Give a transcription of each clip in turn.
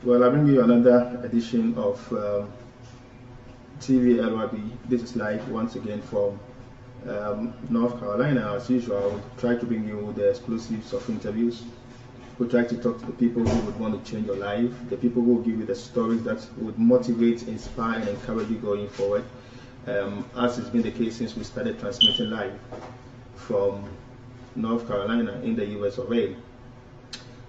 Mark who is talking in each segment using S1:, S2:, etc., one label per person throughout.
S1: Well, I bring you another edition of TV LYB. This is live once again from North Carolina. As usual, we try to bring you the exclusives of interviews. We try to talk to the people who would want to change your life, the people who will give you the stories that would motivate, inspire, and encourage you going forward. As has been the case since we started transmitting live from North Carolina in the US of A.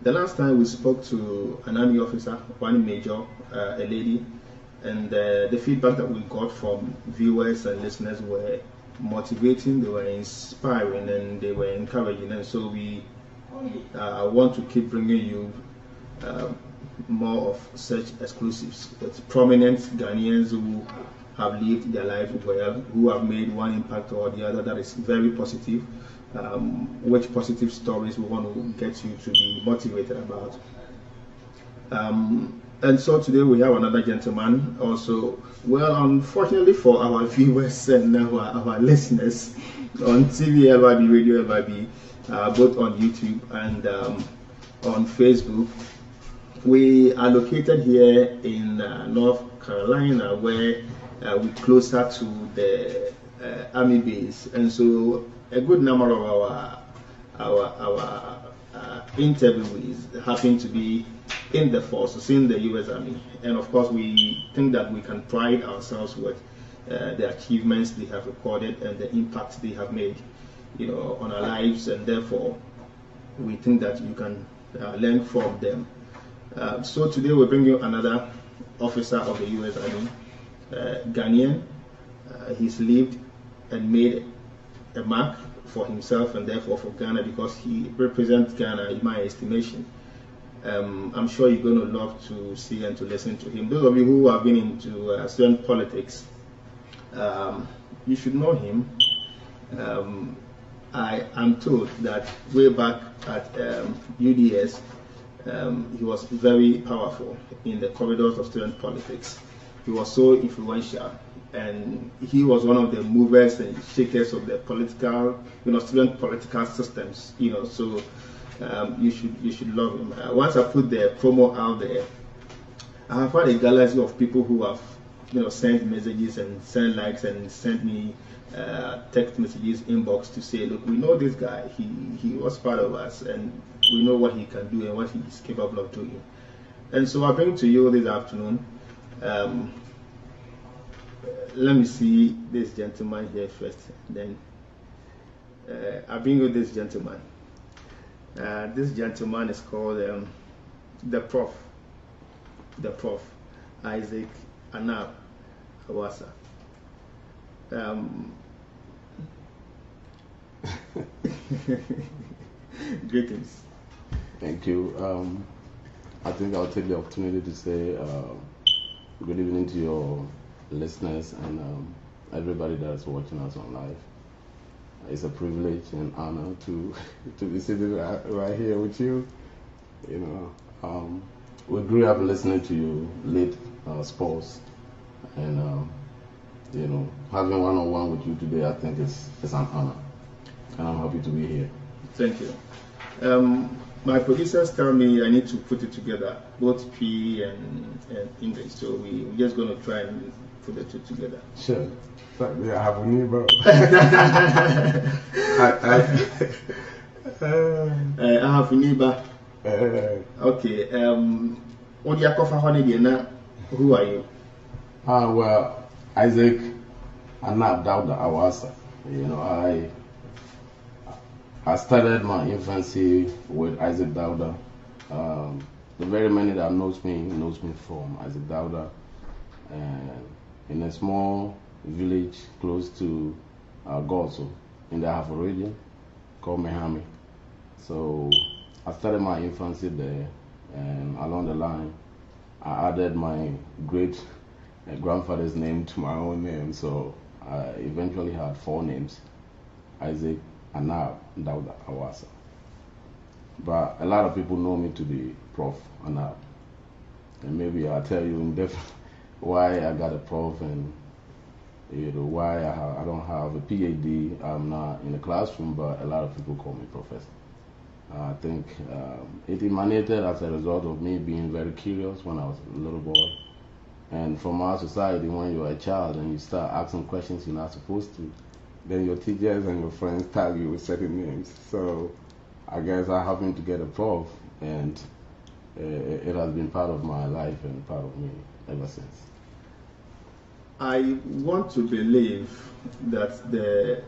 S1: The last time we spoke to an Army officer, one major, a lady, and the feedback that we got from viewers and listeners were motivating, they were inspiring, and they were encouraging. And so we want to keep bringing you more of such exclusives. It's prominent Ghanaians who have lived their lives well, who have made one impact or the other that is very positive. Which positive stories we want to get you to be motivated about. And so today we have another gentleman also. Well, unfortunately for our viewers and our listeners on TV LYB, Radio LYB, both on YouTube and on Facebook, we are located here in North Carolina, where we're closer to the Army base, and so a good number of our interviewees happen to be in the forces, in the U.S. Army, and of course we think that we can pride ourselves with the achievements they have recorded and the impact they have made, on our lives, and therefore we think that you can learn from them. So today we bring you another officer of the U.S. Army, Ghanaian. He's lived and made a mark for himself and therefore for Ghana, because he represents Ghana in my estimation. I'm sure you're going to love to see and to listen to him. Those of you who have been into student politics, you should know him. I am told that way back at UDS, he was very powerful in the corridors of student politics. He was so influential, and he was one of the movers and shakers of the political, student political systems. So you should love him. Once I put the promo out there, I have had a galaxy of people who have, sent messages and sent likes and sent me text messages, inbox to say, look, we know this guy. He was part of us, and we know what he can do and what he's capable of doing. And so I bring to you this afternoon. Let me see this gentleman here first, then I bring you this gentleman. This gentleman is called the Prof, Isaac Anab Awasa. Greetings.
S2: Thank you. I think I'll take the opportunity to say good evening to your listeners and everybody that's watching us on live. It's a privilege and honor to be sitting right here with you. We grew up listening to you late sports, and having one-on-one with you today, I think is an honor, and I'm happy to be here.
S1: Thank you. My producers tell me I need to put it together, both P and English, so we're just going to try and put the two together.
S2: Sure. Yeah, I have a new bro.
S1: I have a neighbor. Okay. What do you call for holiday now? Who are you?
S2: Well, Isaac Anab Awasa. I started my infancy with Isaac Dauda. The very many that knows me from Isaac Dauda, and in a small village close to Gorso in the Ahafo region called Mehami. So I started my infancy there, and along the line I added my great grandfather's name to my own name, so I eventually had 4 names: Isaac Anab Dauda Awasa. But a lot of people know me to be Prof Anab, and maybe I'll tell you in depth why I got a prof and why I don't have a PhD. I'm not in the classroom, but a lot of people call me professor. I think it emanated as a result of me being very curious when I was a little boy. And from our society, when you're a child and you start asking questions you're not supposed to, then your teachers and your friends tag you with certain names. So I guess I happened to get a prof, and it has been part of my life and part of me ever since.
S1: I want to believe that the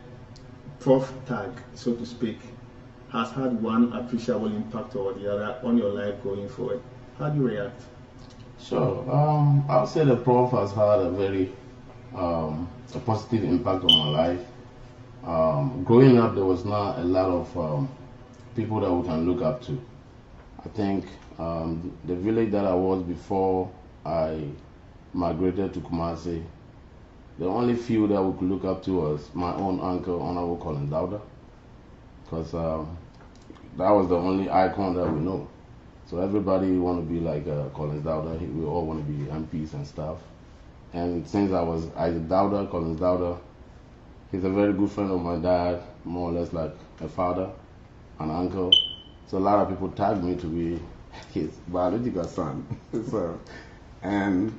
S1: prof tag, so to speak, has had one appreciable impact or the other on your life going forward. How do you react?
S2: Sure. I would say the prof has had a very a positive impact on my life. Growing up, there was not a lot of people that we can look up to. I think the village that I was before I migrated to Kumasi, the only few that we could look up to was my own uncle, Honorable Colin Dowda, because that was the only icon that we know. So everybody want to be like Collins Dowda. We all want to be MPs and stuff. And since I was Isaac Dowda, Collins Dowda, he's a very good friend of my dad, more or less like a father, an uncle. So a lot of people tagged me to be his biological son. So, and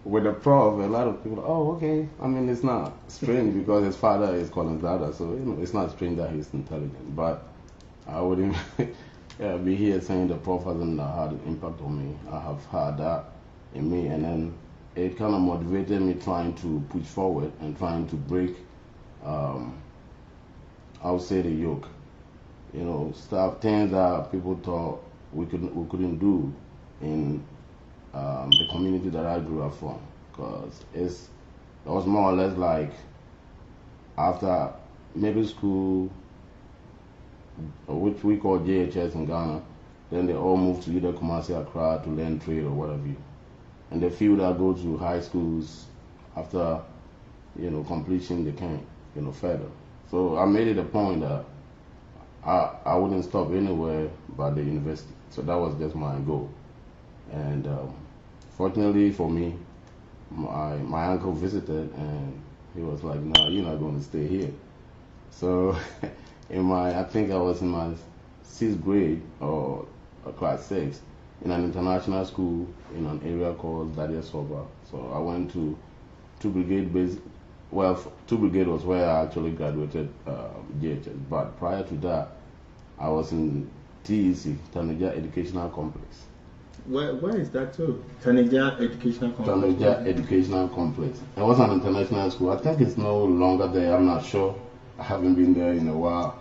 S2: with the prof, a lot of people, oh, okay. I mean, it's not strange because his father is Collins Dowda, so it's not strange that he's intelligent. But I wouldn't be here saying the prof hasn't had an impact on me. I have had that in me, and then it kind of motivated me trying to push forward and trying to break, I would say, the yoke. Stuff, things that people thought we couldn't do in the community that I grew up from, because it was more or less like after middle school, which we call JHS in Ghana, then they all move to either Kumasi, Accra to learn trade or whatever. And the few that go to high schools after completion, they can't further. So I made it a point that I wouldn't stop anywhere but the university. So that was just my goal. And fortunately for me, my uncle visited and he was like, "No, you're not going to stay here." So I think I was in my 6th grade or class 6 in an international school in an area called Dadia Soba. So I went to 2 Brigade base. Well, 2 Brigade was where I actually graduated JHS. But prior to that, I was in TEC, Taneja Educational Complex.
S1: Where is that too? Taneja Educational Complex?
S2: Taneja Educational Complex. It was an international school. I think it's no longer there. I'm not sure. I haven't been there in a while.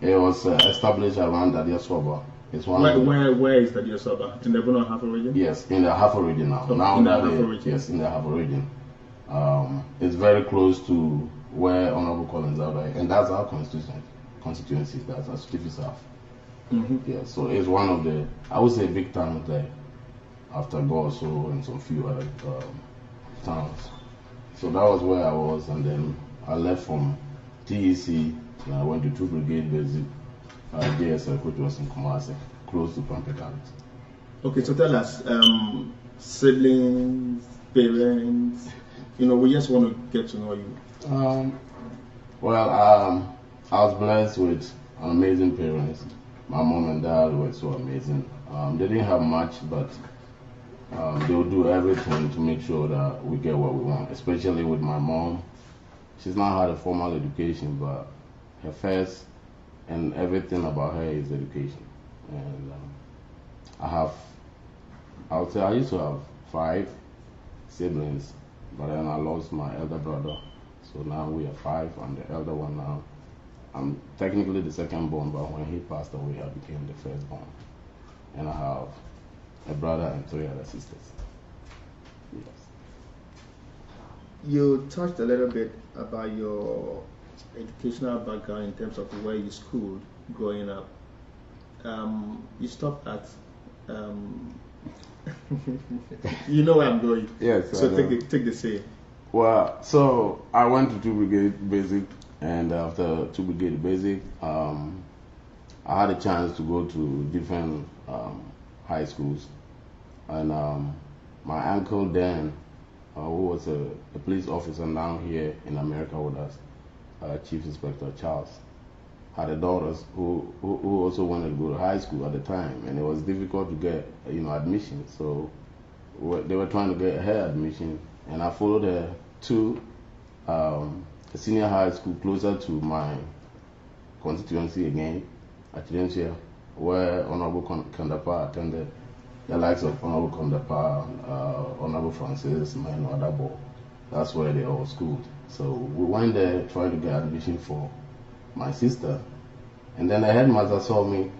S2: It was established around Dadia Soba. It's one
S1: where is Dadia Soba? In the Bono Hafo region?
S2: Yes, in the Hafo region now.
S1: Now in the Hafo region?
S2: Yes, in the Hafo region. It's very close to where Honorable Collins are, and that's our constituency. That's our Chief South. Yeah, so it's one of the, I would say, big towns there, after Goso and some few other towns. So that was where I was, and then I left from TEC and I went to 2 Brigade Basic JSF, which was in Kumasi, close to Pampekant.
S1: Okay, so tell us, siblings, parents, we just want to get to know you.
S2: I was blessed with amazing parents. My mom and dad were so amazing. They didn't have much, but they would do everything to make sure that we get what we want, especially with my mom. She's not had a formal education, but her first and everything about her is education. And I would say I used to have 5 siblings, but then I lost my elder brother. So now we are 5. I'm the elder one now. I'm technically the second born, but when he passed away, I became the first born. And I have a brother and 3 other sisters. Yes.
S1: You touched a little bit about your educational background in terms of where you schooled growing up. You stopped at, you know where I'm going.
S2: Yes.
S1: So take the same.
S2: Well, so I went to 2 Brigade Basic, and after 2 Brigade Basic, I had a chance to go to different high schools, and my uncle then, who was a police officer now here in America with us, Chief Inspector Charles, had a daughters who also wanted to go to high school at the time, and it was difficult to get admission. So they were trying to get her admission, and I followed her to a senior high school closer to my constituency again, at Chidensia, where Honorable Kandapa attended. The likes of Honorable Kandapa, Honorable Francis, Mano Adabo. That's where they all schooled. So we went there trying to get admission for my sister. And then the headmaster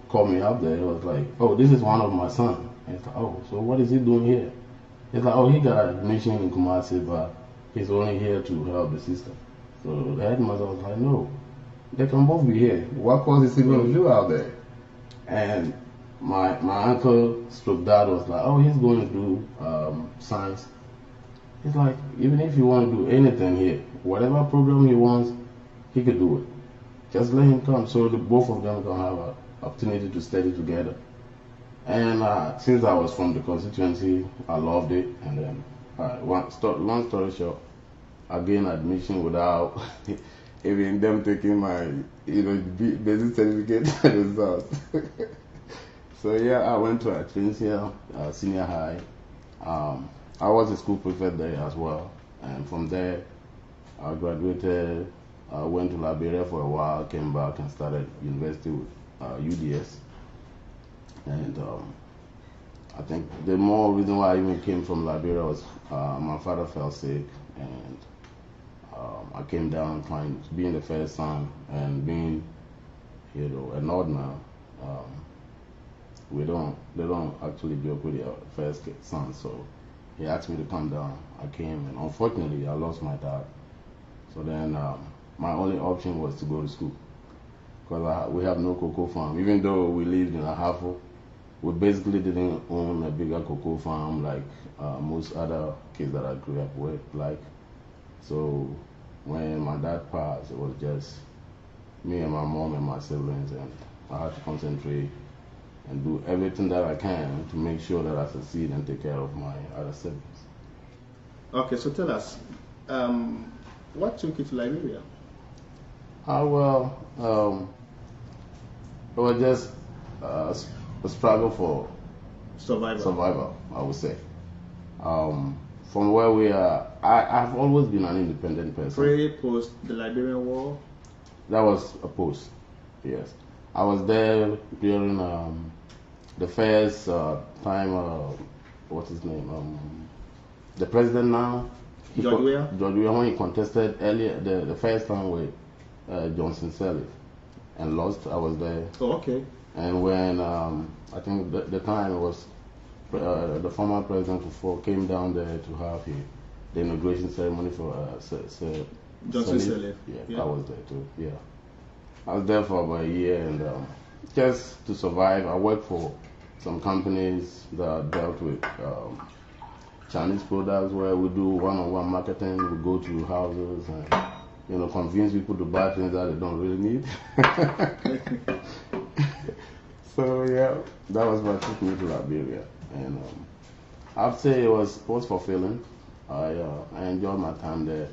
S2: called me up there. He was like, "Oh, this is one of my sons." And it's like, "Oh, so what is he doing here?" It's like, "Oh, he got admission in Kumasi, but he's only here to help the sister." So the headmaster was like, "No, they can both be here. What course is he going to do out there?" And my uncle stroke dad was like, "Oh, he's going to do science." It's like, even if you want to do anything here, whatever program he wants, he could do it. Just let him come, so both of them can have an opportunity to study together. And since I was from the constituency, I loved it. And then, long story short, I gained admission without even them taking my, basic certificate results. So yeah, I went to Atrincia Senior High. I was a school prefect there as well, and from there, I graduated. I went to Liberia for a while, came back and started university with UDS. And I think the more reason why I even came from Liberia was my father fell sick, and I came down being the first son and being, a northerner. They don't actually joke with their first son, so he asked me to come down. I came, and unfortunately, I lost my dad. So then my only option was to go to school, because we have no cocoa farm. Even though we lived in Ahafo, we basically didn't own a bigger cocoa farm like most other kids that I grew up with. So when my dad passed, it was just me and my mom and my siblings, and I had to concentrate and do everything that I can to make sure that I succeed and take care of my other siblings.
S1: Okay, so tell us, what took you to Liberia?
S2: It was just a struggle for survival, I would say. From where we are, I've always been an independent person.
S1: Post the Liberian War?
S2: That was a post, yes. I was there during the first time, what's his name? The president now,
S1: George
S2: Weah, when he contested earlier, the first time with Johnson Sirleaf and lost, I was there.
S1: Oh, okay.
S2: And when I think the time it was the former president Kufuor came down there to have the inauguration ceremony for
S1: Johnson Sirleaf.
S2: Yeah, I was there too. Yeah, I was there for about a year, and just to survive, I worked for some companies that dealt with Chinese products, where we do one-on-one marketing. We go to houses and convince people to buy things that they don't really need. So yeah, that was what took me to Liberia, and I'd say it was fulfilling. I enjoyed my time there,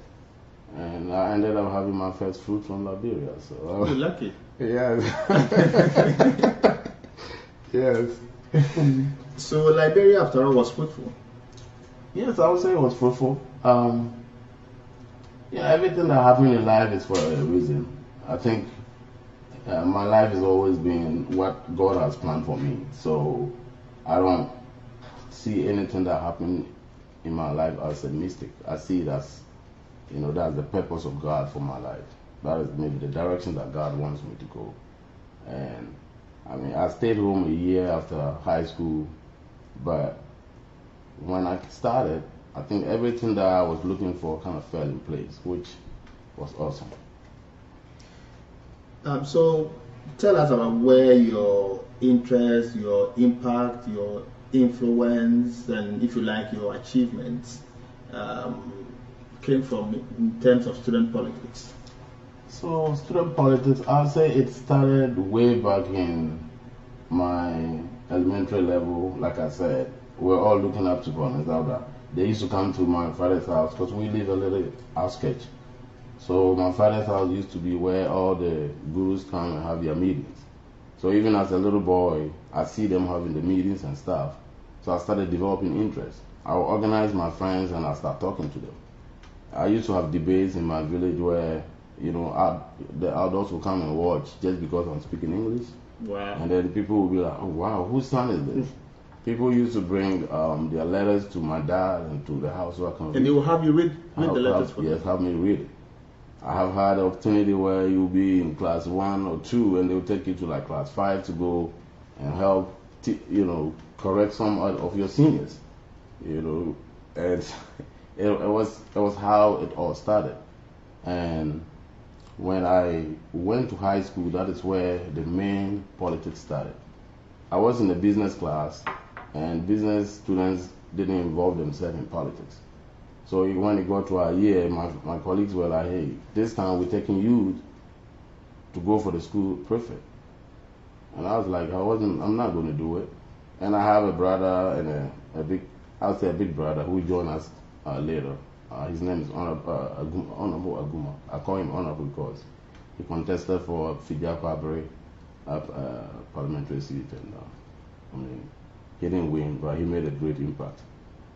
S2: and I ended up having my first fruit from Liberia. So
S1: you're lucky.
S2: Yes. Yes.
S1: So Liberia, after all, was fruitful.
S2: Yes, I would say it was fruitful. Everything that happened in life is for a reason. I think my life has always been what God has planned for me. So I don't see anything that happened in my life as a mistake. I see it as, that's the purpose of God for my life. That is maybe the direction that God wants me to go. And I stayed home a year after high school, but when I started, I think everything that I was looking for kind of fell in place, which was awesome.
S1: So tell us about where your interest, your impact, your influence, and if you like, your achievements came from in terms of student politics.
S2: So student politics, I'll say it started way back in my elementary level. Like I said, we're all looking up to Bonnet. They used to come to my father's house because we live a little outskirts. So my father's house used to be where all the gurus come and have their meetings. So even as a little boy, I see them having the meetings and stuff. So I started developing interest. I would organize my friends and I start talking to them. I used to have debates in my village where, you know, the adults will come and watch just because I'm speaking English.
S1: Wow.
S2: And then people will be like, oh wow, whose son is this? People used to bring their letters to my dad and to the house so I can read.
S1: And they will have you read the letters for them?
S2: Yes, have me read it. I have had the opportunity where you'll be in class 1 or 2 and they'll take you to like class 5 to go and help, correct some of your seniors, and it was how it all started. And when I went to high school, that is where the main politics started. I was in the business class, and business students didn't involve themselves in politics. So when it got to our year, my colleagues were like, hey, this time we're taking you to go for the school prefect. And I was like, I'm not going to do it. And I have a brother and a big brother who joined us later. His name is Honorable Aguma. I call him Honorable because he contested for Fijapa parliamentary seat. And he didn't win, but he made a great impact.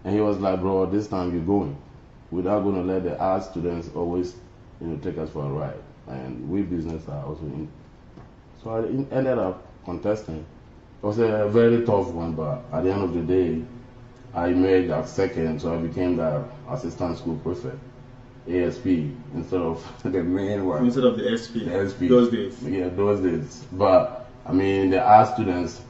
S2: And he was like, bro, this time you're going. We're not going to let the art students always, take us for a ride. And we business are also in. So I ended up contesting. It was a very tough one, but at the end of the day, I made that second, so I became the assistant school prefect, ASP, instead of the main one.
S1: Instead of the SP.
S2: The SP.
S1: Those days.
S2: Yeah, those days. But, the art students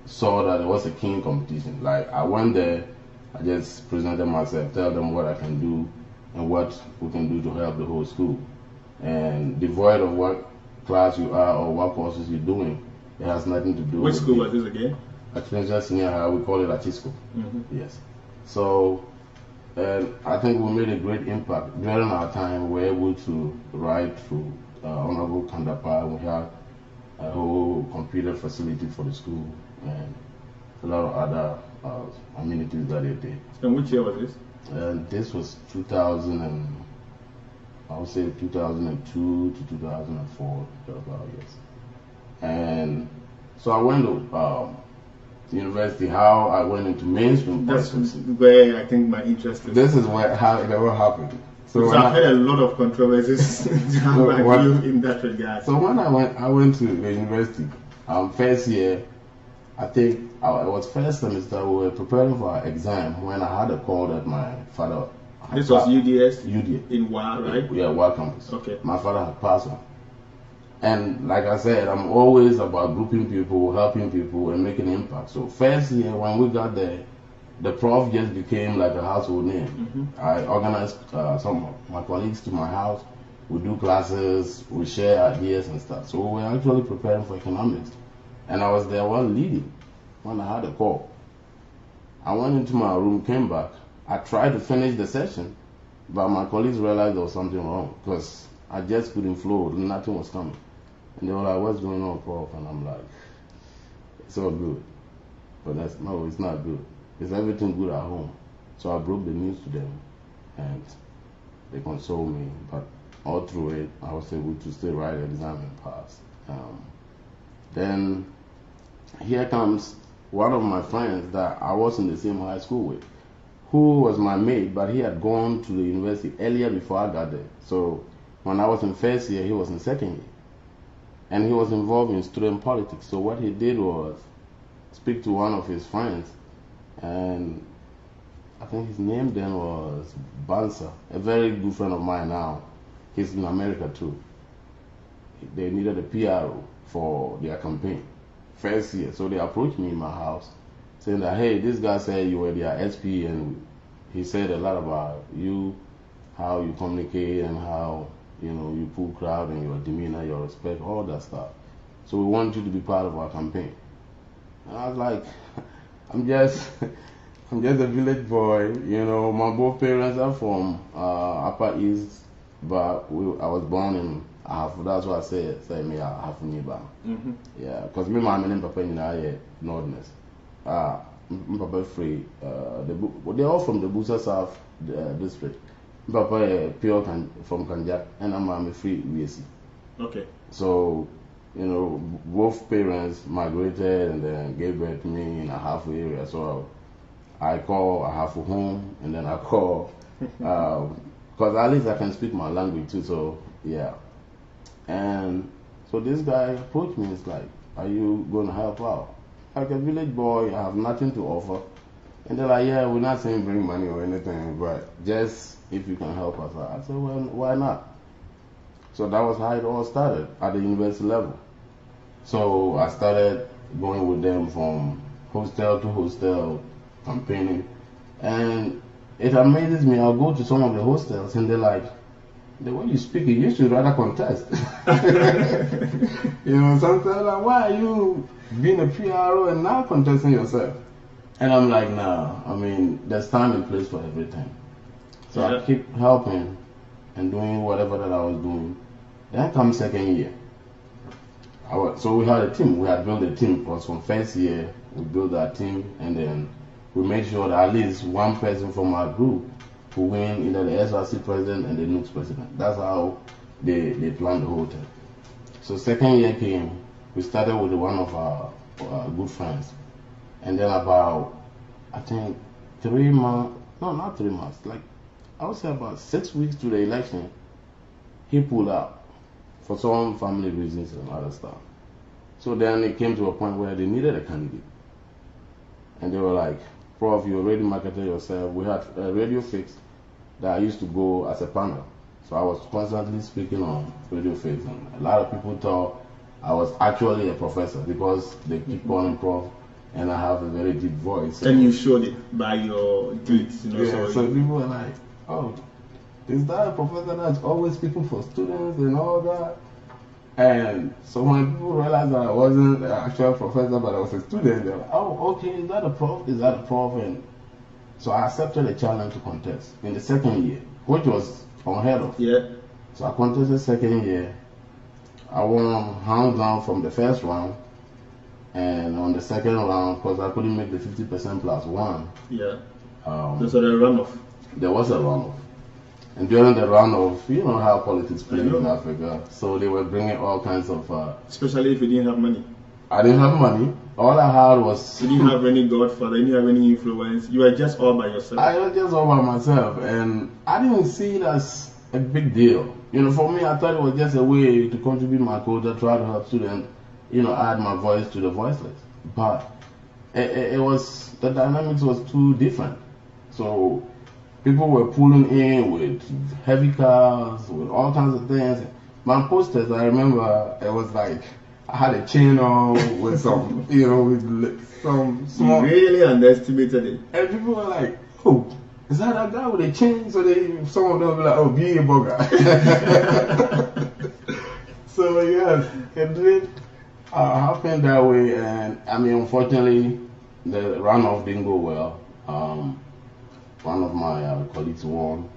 S2: saw that it was a keen competition. Like, I went there, I just presented myself, tell them what I can do and what we can do to help the whole school. And devoid of what class you are or what courses you're doing, it has nothing to do
S1: with
S2: Which
S1: school was this again?
S2: At Senior High, we call it Achisco.
S1: Mm-hmm.
S2: Yes. So, I think we made a great impact. During our time, we were able to ride through Honorable Kandapa. We had a whole computer facility for the school and a lot of other amenities that they did.
S1: And which year was this?
S2: This was 2000 and I would say 2002 to 2004, yes. And so I went to university. How I went into mainstream politics.
S1: That's where I think my interest is.
S2: This is how it ever happened.
S1: So I've had a lot of controversies in that regard.
S2: So when I went to the university, first year, I think it was first semester, we were preparing for our exam when I had a call that my father had
S1: This was UDS?
S2: UDS.
S1: In WA, right?
S2: Yeah, WA campus.
S1: Okay.
S2: My father had passed on. And like I said, I'm always about grouping people, helping people, and making an impact. So first year, when we got there, the prof just became like a household name.
S1: Mm-hmm.
S2: I organized some of my colleagues to my house. We do classes, we share ideas and stuff. So we were actually preparing for economics. And I was there one leading when I had a call. I went into my room, came back. I tried to finish the session, but my colleagues realized there was something wrong because I just couldn't flow. Nothing was coming. And they were like, what's going on, Prof? And I'm like, it's all good. But no, it's not good. Is everything good at home? So I broke the news to them and they consoled me. But all through it, I was able to still write the exam and pass. Then here comes one of my friends that I was in the same high school with, who was my mate, but he had gone to the university earlier before I got there. So when I was in first year, he was in second year. And he was involved in student politics. So what he did was speak to one of his friends, and I think his name then was Bansa, a very good friend of mine now. He's in America too. They needed a PRO for their campaign, first year. So they approached me in my house, saying that, hey, this guy said you were their SP, and he said a lot about you, how you communicate and how you pull crowd and your demeanor, your respect, all that stuff. So we want you to be part of our campaign. And I was like, I'm just a village boy, my both parents are from Upper East, but I was born in Ahafu. That's why I say me Ahafu Niba.
S1: Mm-hmm.
S2: Yeah, because me mama and papa in the Northerners. Papa free. They're all from the Busa South district. Papa pure from Kanjak, and I'm free VSC.
S1: Okay.
S2: So, both parents migrated and then gave birth to me in a halfway area. So I call a half home, and then I call, because at least I can speak my language too. So yeah, and so this guy approached me. It's like, are you going to help out? Like a village boy, I have nothing to offer. And they're like, yeah, we're not saying bring money or anything, but just if you can help us out. I said, well, why not? So that was how it all started at the university level. So I started going with them from hostel to hostel, campaigning. And it amazes me, I'll go to some of the hostels and they're like, the way you speak it, you should rather contest. Sometimes like, why are you being a PRO and now contesting yourself? And I'm like, nah, there's time and place for everything. So I keep helping and doing whatever that I was doing. Then comes second year. So we had a team. We had built a team. Because from first year, we built our team, and then we made sure that at least one person from our group who win either the SRC president and the NUCS president. That's how they planned the whole thing. So second year came, we started with one of our good friends. And then about, I think, 3 months, no, not 3 months, like, I would say about 6 weeks to the election, he pulled out for some family reasons and other stuff. So then it came to a point where they needed a candidate. And they were like, Prof, you already marketed yourself. We had a radio fix that I used to go as a panel. So I was constantly speaking on radio fix. And a lot of people thought I was actually a professor because they keep calling Prof, and I have a very deep voice.
S1: And you showed it by your deeds.
S2: So people were like, oh, is that a professor that's always speaking for students and all that? And so when people realized that I wasn't an actual professor, but I was a student, they were like, oh, okay, is that a prof? Is that a prof? And so I accepted a challenge to contest in the second year, which was unheard of.
S1: Yeah.
S2: So I contested second year. I won hands down from the first round. And on the second round, because I couldn't make the 50% plus one.
S1: Yeah. There's a runoff.
S2: There was a runoff. And during the runoff, you know how politics play in Africa. So they were bringing all kinds of.
S1: Especially if you didn't have money.
S2: I didn't have money. All I had was.
S1: You didn't have any godfather, you didn't have any influence. You were just all by yourself.
S2: I was just all by myself. And I didn't see it as a big deal. For me, I thought it was just a way to contribute my quota, try to help students. Add my voice to the voiceless. But it was, the dynamics was too different. So people were pulling in with heavy cars, with all kinds of things. My posters, I remember, it was like, I had a chain on with some, with some small.
S1: You really underestimated it.
S2: And people were like, oh, is that guy with a chain? So some of them were like, oh, be a bugger. So yes, it did. Happened that way, and unfortunately, the runoff didn't go well. One of my colleagues won,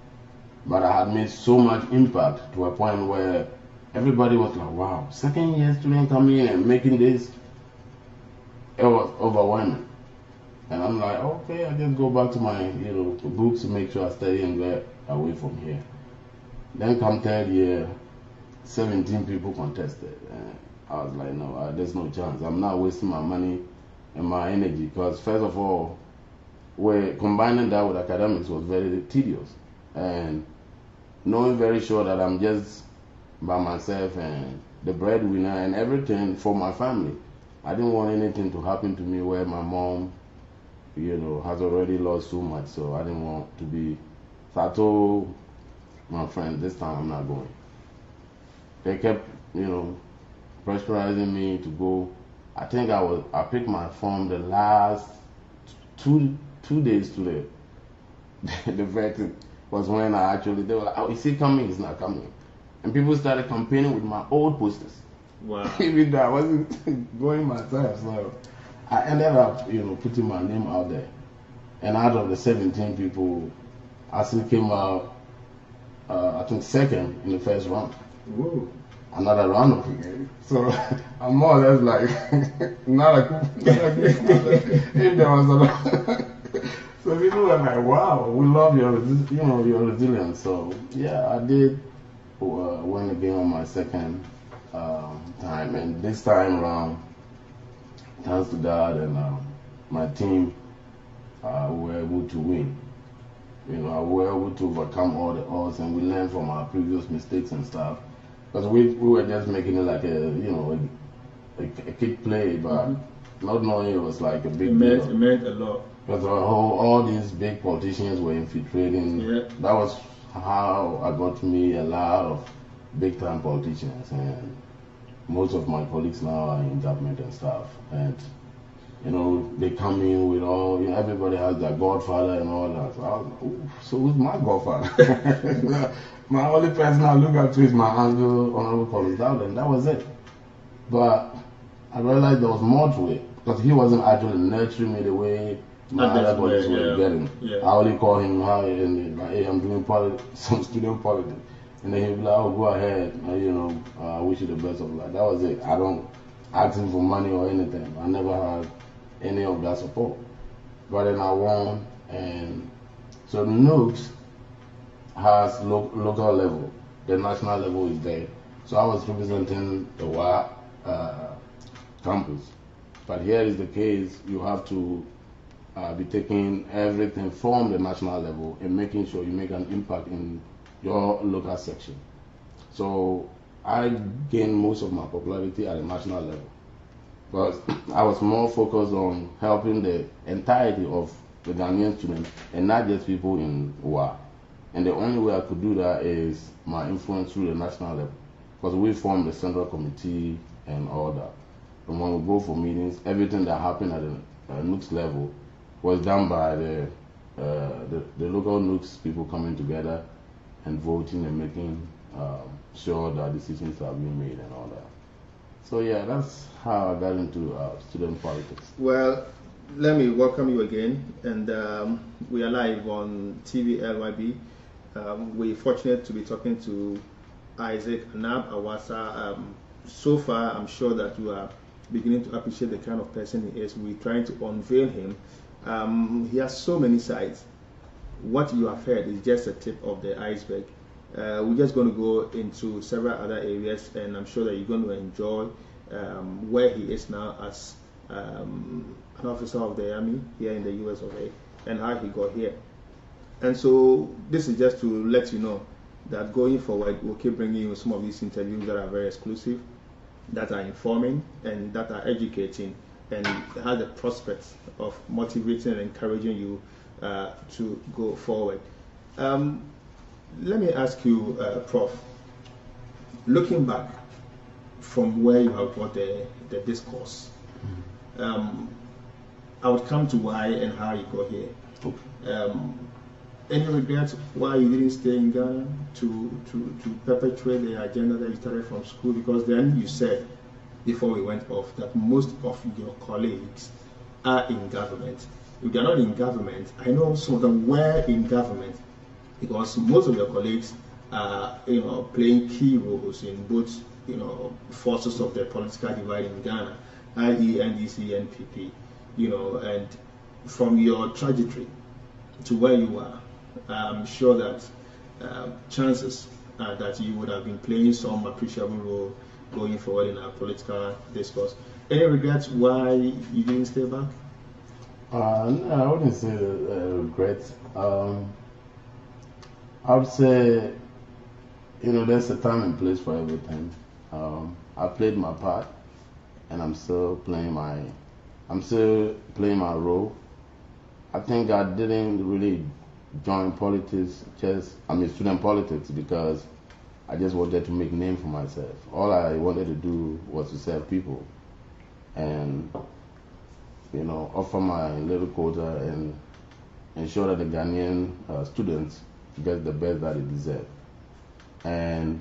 S2: but I had made so much impact to a point where everybody was like, wow, second year student coming in and making this. It was overwhelming. And I'm like, okay, I just go back to my books to make sure I study and get away from here. Then come third year, 17 people contested. And I was like, no, there's no chance. I'm not wasting my money and my energy because first of all, we're combining that with academics was very tedious. And knowing very sure that I'm just by myself and the breadwinner and everything for my family. I didn't want anything to happen to me where my mom, has already lost so much. So I didn't want to be. So I told my friends, this time I'm not going. They kept, pressurizing me to go. I think I picked my form the last two days to the vetting was when they were like, oh, is he coming? He's not coming. And people started campaigning with my old posters.
S1: Wow.
S2: Even though I wasn't going myself. So I ended up, putting my name out there. And out of the 17 people, I still came out, I think second in the first round.
S1: Whoa.
S2: Another round again. So I'm more or less like not a good if there was a So people were like, wow, we love your, your resilience. So yeah, I did win the game on my second time, and this time around, thanks to God and my team, we were able to win. We were able to overcome all the odds, and we learned from our previous mistakes and stuff. Because we were just making it like a kid play, but not knowing it was like a big deal.
S1: It meant a lot.
S2: Because all these big politicians were infiltrating. Yeah. That was how I got to meet a lot of big time politicians, and most of my colleagues now are in government and stuff. And they come in with all, everybody has their godfather and all that. So I was like, ooh, so who's my godfather? My only person I look up to is my uncle, Honorable Collins Dowden, and that was it. But I realized there was more to it, because he wasn't actually nurturing me the way my other colleagues were getting. Yeah. I only call him, hey, I'm doing some student politics. And then he'd be like, oh, go ahead, I wish you the best of luck. That was it. I don't ask him for money or anything. I never had any of that support. But then I won, and so Nooks has local level. The national level is there. So I was representing the WA campus. But here is the case, you have to be taking everything from the national level and making sure you make an impact in your local section. So I gained most of my popularity at the national level, but I was more focused on helping the entirety of the Ghanaian students and not just people in WA. And the only way I could do that is my influence through the national level, because we formed the central committee and all that. And when we go for meetings, everything that happened at the Nooks level was done by the local Nooks people coming together and voting and making sure that decisions are being made and all that. So yeah, that's how I got into student politics.
S1: Well, let me welcome you again, and we are live on TV LYB. We're fortunate to be talking to Isaac Anab Awasa. So far, I'm sure that you are beginning to appreciate the kind of person he is. We're trying to unveil him. He has so many sides. What you have heard is just a tip of the iceberg. We're just going to go into several other areas, and I'm sure that you're going to enjoy where he is now as an officer of the Army here in the US of A, and how he got here. And so this is just to let you know that going forward, we'll keep bringing you some of these interviews that are very exclusive, that are informing, and that are educating, and have the prospects of motivating and encouraging you to go forward. Let me ask you, Prof, looking back from where you have got the discourse, I would come to why and how you got here. Any regrets why you didn't stay in Ghana to perpetuate the agenda that you started from school? Because then you said, before we went off, that most of your colleagues are in government. If they're not in government, I know some of them were in government, because most of your colleagues are, playing key roles in both, forces of the political divide in Ghana, i.e. NDC, NPP, and from your trajectory to where you are, I'm sure that chances are that you would have been playing some appreciable role going forward in our political discourse. Any regrets why you didn't stay back?
S2: No, I wouldn't say regrets. I would say, there's a time and place for everything. I played my part, and I'm still playing my role. I think I didn't really join politics, student politics, because I just wanted to make a name for myself. All I wanted to do was to serve people, and offer my little quota and ensure that the Ghanaian students get the best that they deserve. And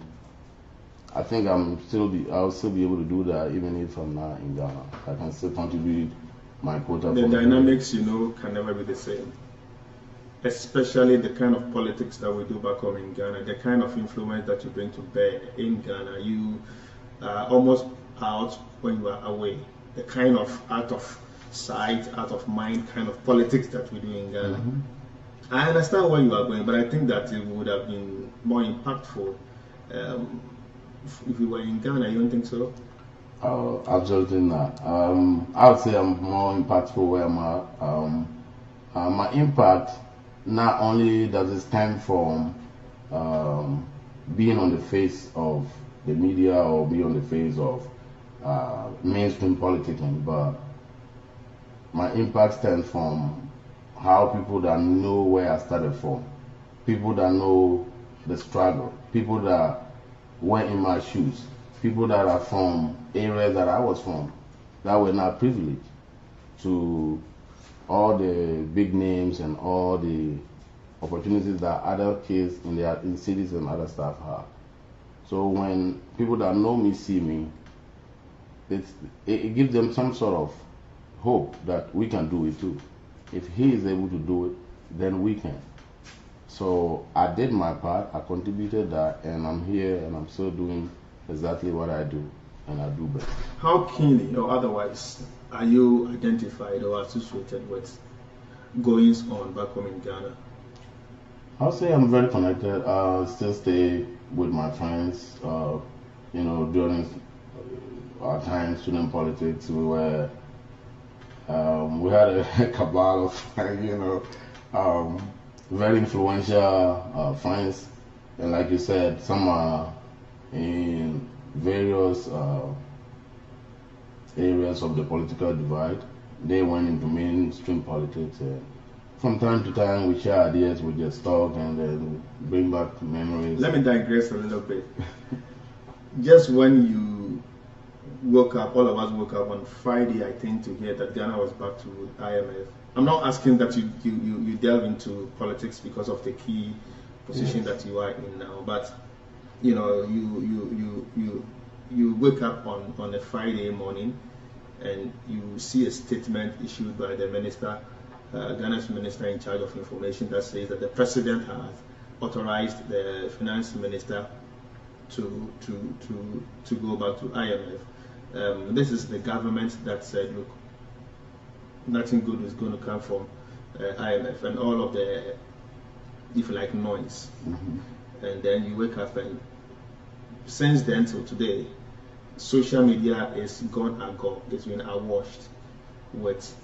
S2: I think I'll still be able to do that even if I'm not in Ghana. I can still contribute my quota.
S1: The dynamics, can never be the same. Especially the kind of politics that we do back home in Ghana, the kind of influence that you bring to bear in Ghana. You are almost out when you are away. The kind of out of sight, out of mind kind of politics that we do in Ghana. I understand where you are going, but I think that it would have been more impactful if you were in Ghana. You don't think so?
S2: Oh, absolutely not. I would say I'm more impactful where I'm at. My impact not only does it stem from being on the face of the media or be on the face of mainstream politicking, but my impact stems from how people that know where I started from, people that know the struggle, people that were in my shoes, people that are from areas that I was from, that were not privileged, to all the big names and all the opportunities that other kids in cities and other stuff have. So when people that know me see me, it gives them some sort of hope that we can do it too. If he is able to do it, then we can. So I did my part, I contributed that, and I'm here and I'm still doing exactly what I do, and I do better.
S1: How keenly or otherwise are you identified or associated with goings on back home in Ghana?
S2: I'll say I'm very connected. Still stay with my friends. During our time student politics, we had a cabal of very influential friends, and like you said, some are in various areas of the political divide. They went into mainstream politics. From time to time, we share ideas, we just talk, and then bring back memories.
S1: Let me digress a little bit. Just when you woke up, all of us woke up on Friday, I think, to hear that Ghana was back to IMF. I'm not asking that you delve into politics because of the key position that you are in now, but you wake up on a Friday morning and you see a statement issued by the minister, Ghana's minister in charge of information, that says that the president has authorized the finance minister to go back to IMF. This is the government that said, look, nothing good is going to come from IMF, and all of the, if you like, noise. And then you wake up, and since then till today, social media is gone agog. It's been awashed with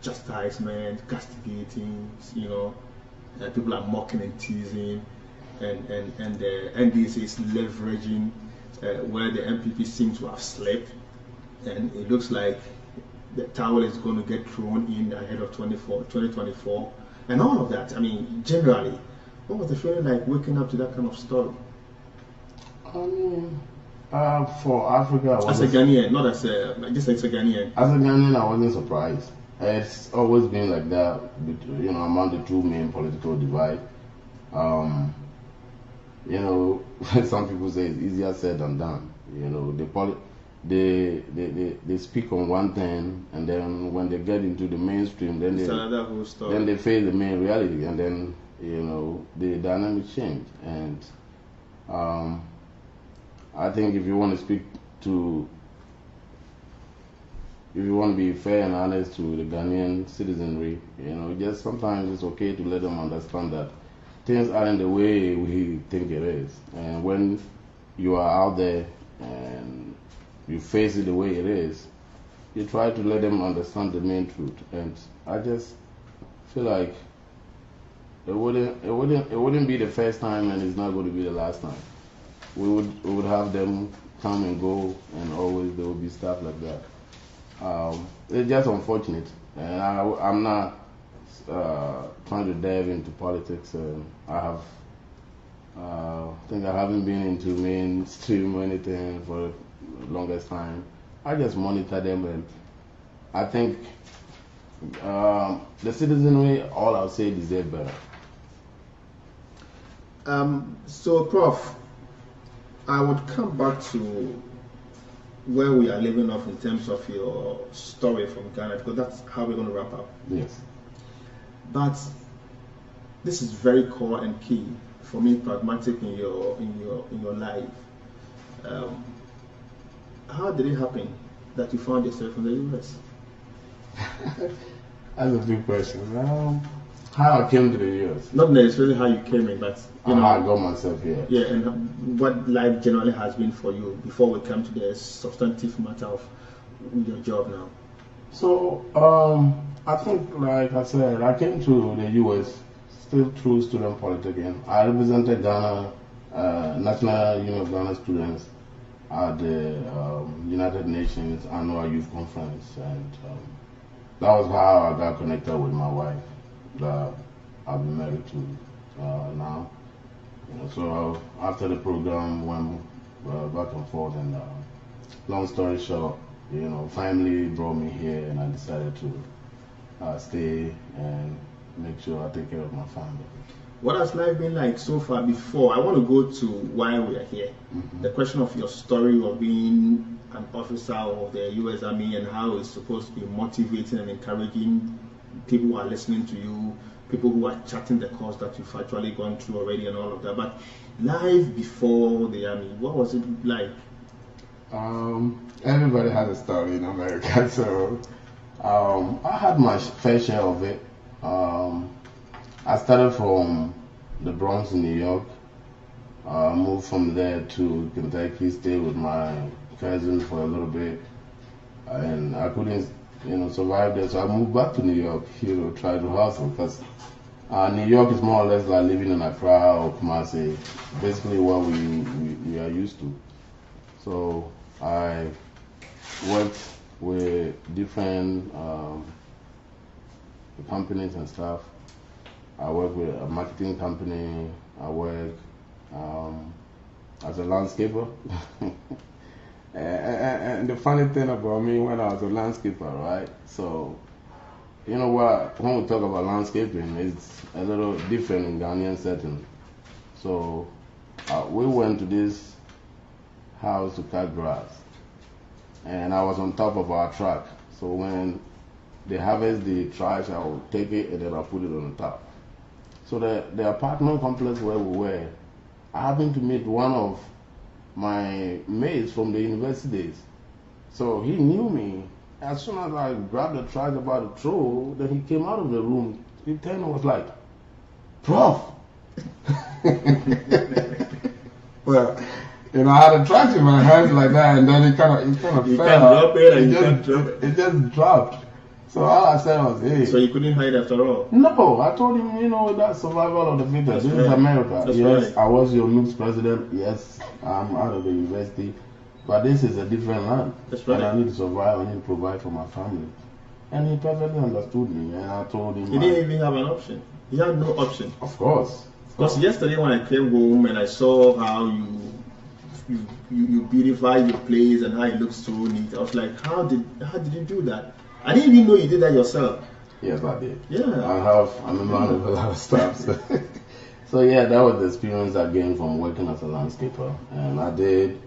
S1: chastisement, castigating, people are mocking and teasing, and the NDC is leveraging where the MPP seems to have slept, and it looks like the towel is going to get thrown in ahead of 2024, and all of that. I mean, generally, what was the feeling like waking up to that kind of story?
S2: For Africa,
S1: as a Ghanaian, not as a, just as a Ghanaian.
S2: As a Ghanaian, I wasn't surprised. It's always been like that, among the two main political divide. Some people say it's easier said than done. They speak on one thing, and then when they get into the mainstream, then they face the main reality, and then the dynamic change. And I think if you want to be fair and honest to the Ghanaian citizenry, just sometimes it's okay to let them understand that things aren't the way we think it is. And when you are out there and you face it the way it is, you try to let them understand the main truth. And I just feel like it wouldn't be the first time, and it's not going to be the last time. We would have them come and go, and always there will be stuff like that. It's just unfortunate, and I'm not trying to delve into politics. I think I haven't been into mainstream or anything for the longest time. I just monitor them, and I think the citizenry, all I'll say, deserve better.
S1: So, Prof, I would come back to where we are leaving off in terms of your story from Ghana, because that's how we're going to wrap up.
S2: Yes.
S1: But this is very core and key for me, pragmatic in your life. How did it happen that you found yourself in the US?
S2: That's a big question. How I came to the US?
S1: Not necessarily how you came in, but
S2: how I got myself here.
S1: Yeah, and what life generally has been for you before we come to the substantive matter of your job now.
S2: So, I think, like I said, I came to the US still through student politicking. I represented Ghana, National Union of Ghana students at the United Nations Annual Youth Conference, and that was how I got connected with my wife that I've been married to now. So after the program went back and forth, and long story short, family brought me here, and I decided to stay and make sure I take care of my family.
S1: What has life been like so far? Before I want to go to why we are here, the question of your story of being an officer of the U.S. Army and how it's supposed to be motivating and encouraging people who are listening to you, people who are chatting the course that you've actually gone through already and all of that. But life before the Army, what was it like?
S2: Everybody has a story in America, so I had my fair share of it. I started from the Bronx in New York. Moved from there to Kentucky, stayed with my cousin for a little bit, and I couldn't, survive there. So I moved back to New York, try to hustle, because New York is more or less like living in Accra or Kumasi, basically what we are used to. So I worked with different companies and stuff. I work with a marketing company. I work as a landscaper. and the funny thing about me, when I was a landscaper, right? So, what? When we talk about landscaping, it's a little different in Ghanaian setting. So, we went to this house to cut grass, and I was on top of our truck. So when they harvest the trash, I will take it and then I'll put it on the top. So the apartment complex where we were, I happened to meet one of my mates from the university days. So he knew me. As soon as I grabbed the trash about to throw, then he came out of the room. He turned and was like, "Prof." Well, I had a trash in my hands like that, and then it kind of fell.
S1: You can't drop it, and you can't drop it.
S2: It just dropped. So all I said was, "Hey."
S1: So you couldn't hide after all?
S2: No, I told him, that's survival of the fittest. This is America.
S1: That's
S2: yes,
S1: right.
S2: I was your NUPS president. Yes, I'm out of the university. But this is a different land.
S1: That's right.
S2: And I need to survive, I need to provide for my family. And he perfectly understood me, and I told him.
S1: He didn't even have an option. He had no option.
S2: Of course.
S1: Because yesterday when I came home and I saw how you beautify your place and how it looks so neat, I was like, how did you do that? I didn't even know you did that yourself.
S2: Yes, I did.
S1: Yeah.
S2: I'm a man of a lot of stuff. So yeah, that was the experience I gained from working as a landscaper, and I did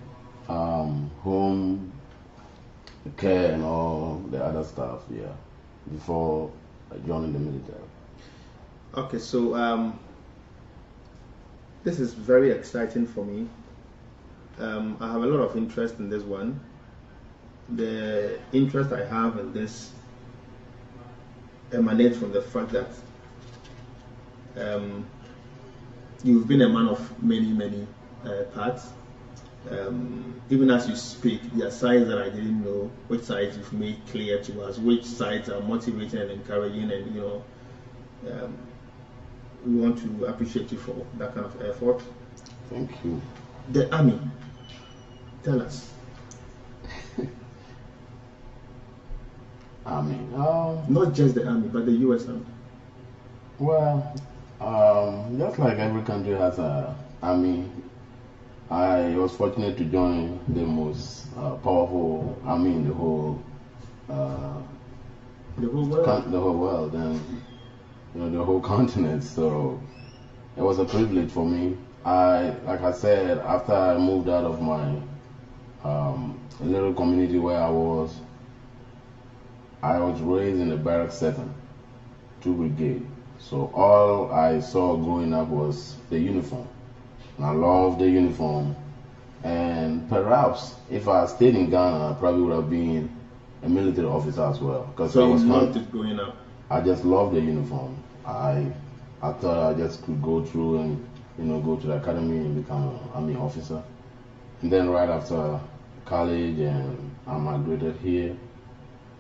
S2: home care and all the other stuff. Yeah, before joining the military.
S1: Okay, so this is very exciting for me. I have a lot of interest in this one. The interest I have in this emanates from the fact that you've been a man of many parts. Even as you speak, there are sides that I didn't know, which sides you've made clear to us, which sides are motivating and encouraging, and we want to appreciate you for that kind of effort.
S2: Thank you.
S1: The Army, tell us.
S2: Army.
S1: Not just the Army, but the U.S. Army.
S2: Well, just like every country has an army, I was fortunate to join the most powerful army in the whole
S1: world.
S2: The whole world, and the whole continent. So it was a privilege for me. Like I said, after I moved out of my little community where I was raised in a barrack setting, 2 brigade. So all I saw growing up was the uniform. And I loved the uniform. And perhaps if I stayed in Ghana, I probably would have been a military officer as well. Because
S1: so you loved it growing up?
S2: I just loved the uniform. I thought I just could go through and go to the academy and become an army officer. And then right after college, and I migrated here.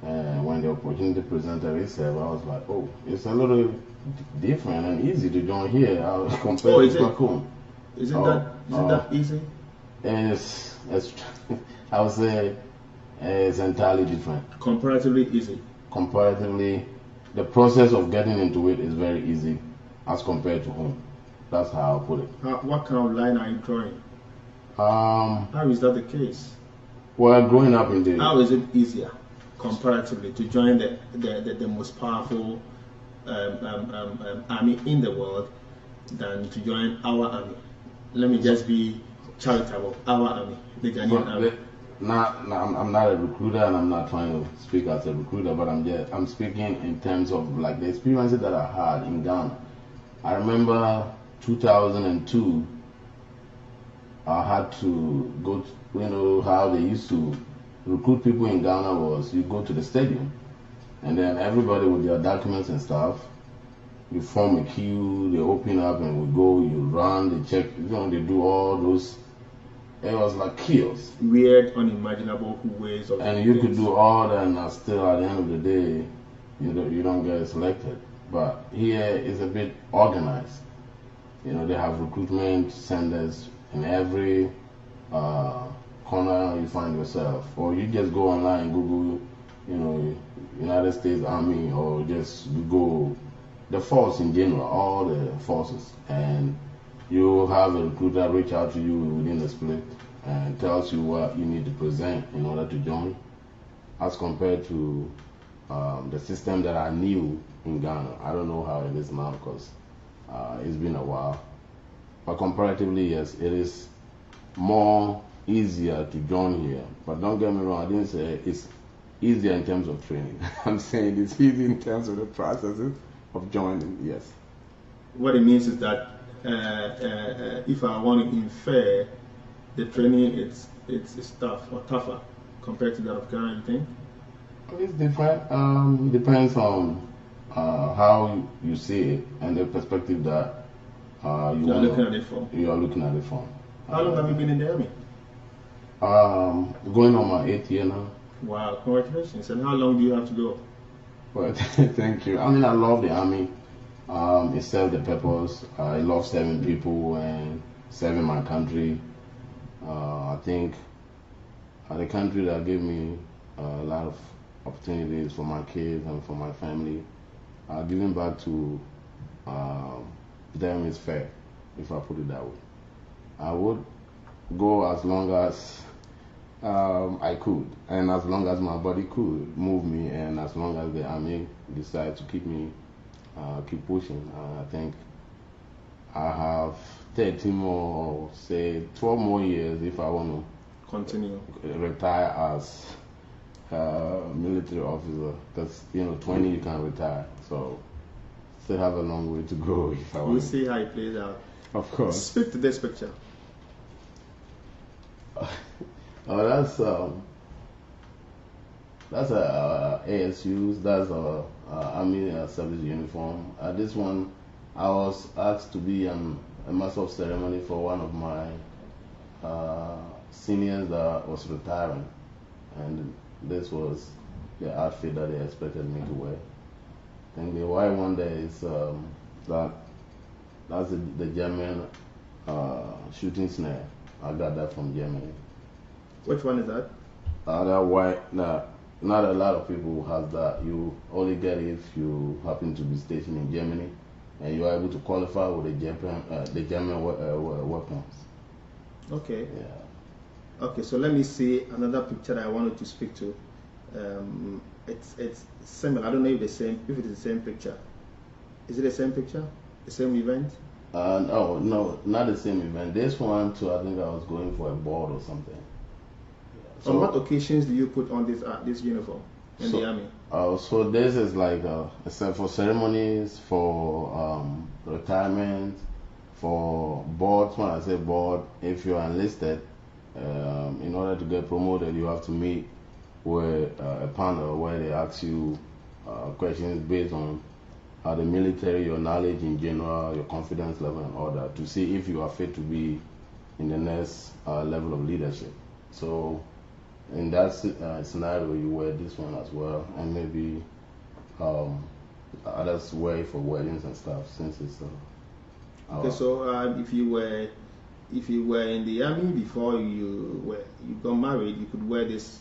S2: And when the opportunity presented itself, I was like, oh, it's a little different and easy to join here compared to back home.
S1: Isn't that easy?
S2: It's I would say it's entirely different.
S1: Comparatively easy.
S2: Comparatively, the process of getting into it is very easy as compared to home. That's how I'll put it.
S1: What kind of line are you drawing? How is that the case?
S2: Well, growing up in the...
S1: How is it easier, comparatively, to join the most powerful army in the world than to join our army? Let me just be charitable. Our army, the Ghanaian army.
S2: I'm not a recruiter, and I'm not trying to speak as a recruiter, but I'm speaking in terms of like the experiences that I had in Ghana. I remember 2002. I had to go to, how they used to recruit people in Ghana was you go to the stadium, and then everybody with their documents and stuff, you form a queue, they open up and we go, you run, they check, they do all those. It was like chaos.
S1: Weird, unimaginable ways of.
S2: And you could do all that, and still at the end of the day, you don't get selected. But here is a bit organized. They have recruitment centers in every corner you find yourself, or you just go online, Google, United States Army, or just Google the force in general, all the forces, and you have a recruiter reach out to you within the split and tells you what you need to present in order to join, as compared to the system that I knew in Ghana. I don't know how it is now because it's been a while. But comparatively, yes, it is more easier to join here. But don't get me wrong, I didn't say it's easier in terms of training. I'm saying it's easy in terms of the processes of joining, yes.
S1: What it means is that if I want to infer, the training it's tough or tougher compared to that of Ghana, you think?
S2: It's different. It depends on how you see it and the perspective that you are looking at it from.
S1: How long have you been in the army?
S2: Going on my 8th year now.
S1: Wow, congratulations. And how long do you have to go?
S2: Well, thank you. I mean, I love the army. It served the purpose. I love serving people and serving my country. I think the country that gave me a lot of opportunities for my kids and for my family, giving back to them is fair, if I put it that way. I would go as long as I could, and as long as my body could move me, and as long as the army decided to keep me, keep pushing. I think I have 13 more, or say 12 more years if I want to
S1: continue
S2: retire as military officer. Because 20 you can retire, so still have a long way to go if I want.
S1: We'll see how it plays out.
S2: Of course.
S1: Speak to this picture.
S2: Oh, that's a ASU's. That's a Army service uniform. This one, I was asked to be a master of ceremony for one of my seniors that was retiring, and this was the outfit that they expected me to wear. I think the white one there is that's the German shooting snare. I got that from Germany.
S1: Which one is that?
S2: That white. Not a lot of people have that. You only get it if you happen to be stationed in Germany, and you are able to qualify with the German weapons.
S1: Okay.
S2: Yeah.
S1: Okay, so let me see another picture that I wanted to speak to. It's similar. I don't know if it's the same picture. Is it the same picture? The same event?
S2: No, not the same event. This one too, I think I was going for a board or something.
S1: So, on what occasions do you put on this uniform in the army?
S2: So this is like for ceremonies, for retirement, for boards. When I say board, if you're enlisted, in order to get promoted, you have to meet where a panel where they ask you questions based on the military, your knowledge in general, your confidence level, and all that, to see if you are fit to be in the next level of leadership. So in that scenario, you wear this one as well, and maybe others wear it for weddings and stuff, since it's
S1: okay. So if you were in the army before you got married, you could wear this.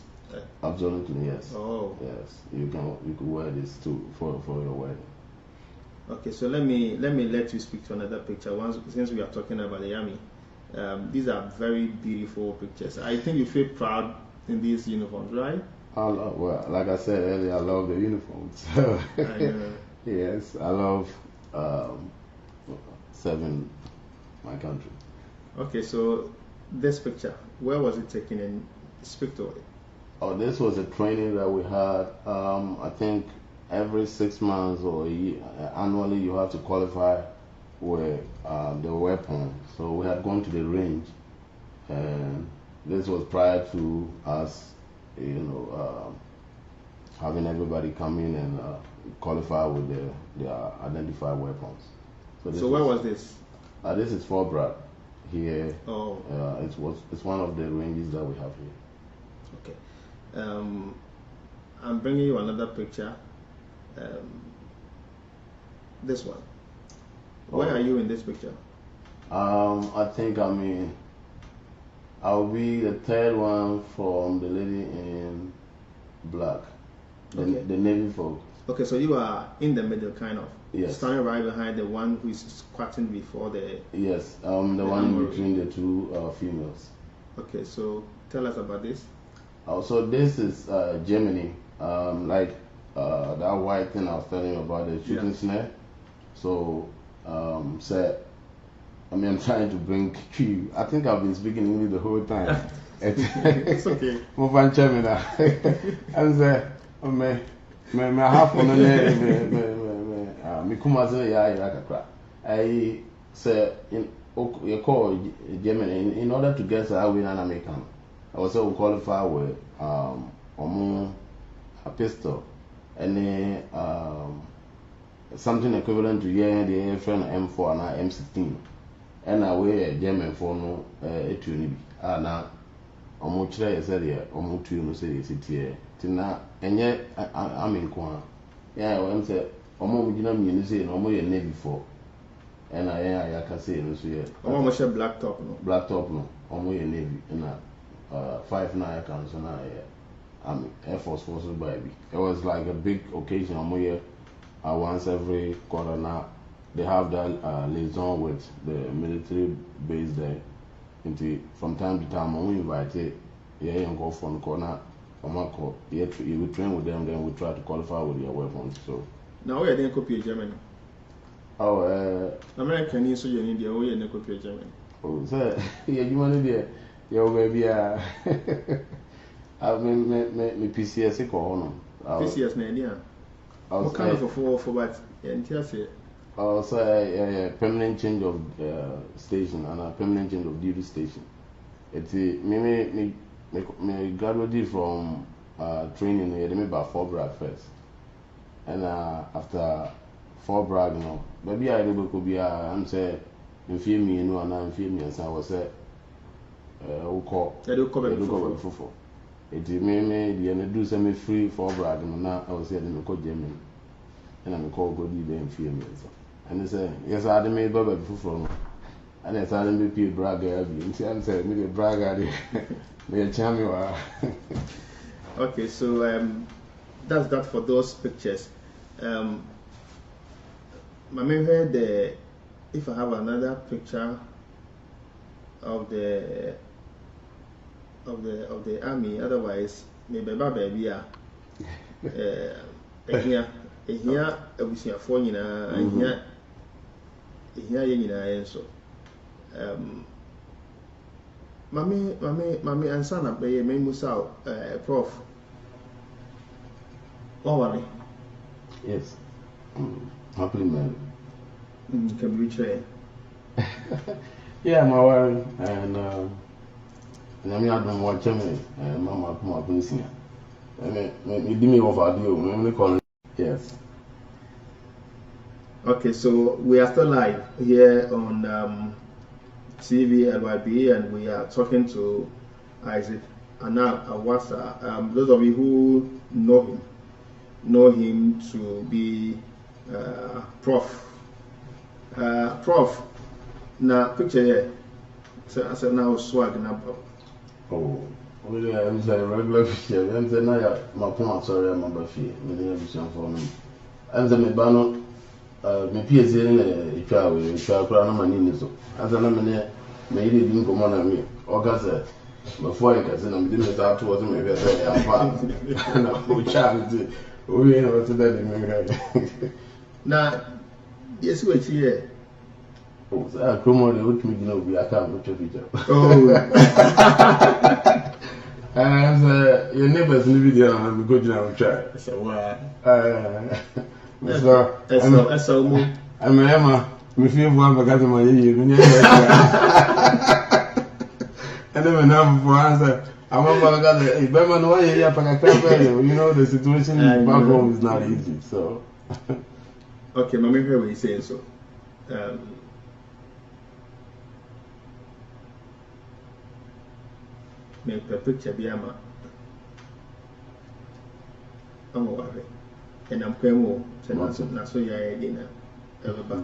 S2: Absolutely, yes.
S1: Oh,
S2: yes. You could wear this too for your wedding.
S1: Okay, so let me let you speak to another picture. Since we are talking about the army, these are very beautiful pictures. I think you feel proud in these uniforms, right?
S2: Well, like I said earlier, I love the uniforms. Yes, I love serving my country.
S1: Okay, so this picture, where was it taken, and speak to it?
S2: Oh, this was a training that we had. I think every 6 months or a year, annually, you have to qualify with the weapon. So we had gone to the range, and this was prior to us, having everybody come in and qualify with their identified weapons.
S1: So where was this?
S2: This is Fort Bragg here.
S1: Oh.
S2: It's one of the ranges that we have here.
S1: Okay. I'm bringing you another picture. This one. Where are you in this picture?
S2: I think I'll be the third one from the lady in black, the Navy folk.
S1: Okay, so you are in the middle, kind of.
S2: Yes.
S1: Standing right behind the one who is squatting before the.
S2: Yes, the one in between the two females.
S1: Okay, so tell us about this.
S2: So this is Germany, like that white thing I was telling you about, the shooting snare. So, I'm trying to bring you. I think I've been speaking English the whole time.
S1: It's okay.
S2: I'm say, me half on me kuma say ya kakra. I say you call Germany in order to get a win an American. I was also qualify with a pistol and something equivalent to the friend M4 and M16. And I wear a German for no etuni. Now, Omuchre is there, Omutu no say is it here. Tina, and yet I'm in Kwan. Yeah, I'm saying, Omogina Munisi and Omo Navy for. And I can say, no, so yeah.
S1: Almost a black top, no?
S2: Black top, no. Omo Navy, and 5'9" counts, and I'm Air Force Forces baby. It was like a big occasion, Omo once every quarter now. They have that liaison with the military base there. From time to time, when we invite it, you go from the corner, you train with them, then we try to qualify with their weapons. So
S1: now we are then copy Germany.
S2: Oh,
S1: American is so you need the way and copy Germany.
S2: Oh, sir, yeah, you want to be your baby. I mean, PCS call
S1: PCS, no idea. What kind of for what?
S2: So a permanent change of station and a permanent change of duty station. It's me graduated from training here. Maybe about Fort Bragg first, and after Fort Bragg, maybe I could be I'm say in fear me, and I'm fear me, and so I was say who call before. It me the do semi free Fort Bragg, and now I was here in the Germany, and I'm called go do them fear me. And they say, yes, I had made Baba before. And I thought I made people brag at me. And said, me brag at it. Me a champion.
S1: Okay, so that's that for those pictures. My main head, if I have another picture of the army, otherwise, maybe Baba here, here, I will see a phone, and here. Here in so Mami and son up by me Musa Prof. Oh, worry.
S2: Yes. Happily married.
S1: Can we train?
S2: Yeah, my worry. And I don't watch Germany. And Mama come up in senior. me do me over deal. Yes.
S1: Okay, so we are still live here on TV LYB, and we are talking to Isaac Anab Awasa. Those of you who know him to be Prof. Prof. Now picture here. So I said now swag number.
S2: Oh, really? I'm saying regular picture. I'm saying now my point. Sorry, I'm about to. Me dey vision for me. I'm saying me bano. Me PhD in Ichawe. Kura na mani ni so. I'm saying me dey din komo na me. Oga say before I can say na me dey me start towards me be say ya pa. Na o chance. O ye na what's that me right.
S1: Na yes we here.
S2: Oh, so I come on the old me no be I can't put your picture.
S1: Oh.
S2: And your neighbors in the video and go down try.
S1: So what?
S2: That's
S1: so mo.
S2: I'm Emma. Me feel one because my year. And then when I'm for answer, I'm about to get a no way here. You know the situation back home is not easy. So
S1: okay, mommy hear what you saying so. Make a picture be ama. I'm worried. And I'm going more. Na so ya dinner. Everybody.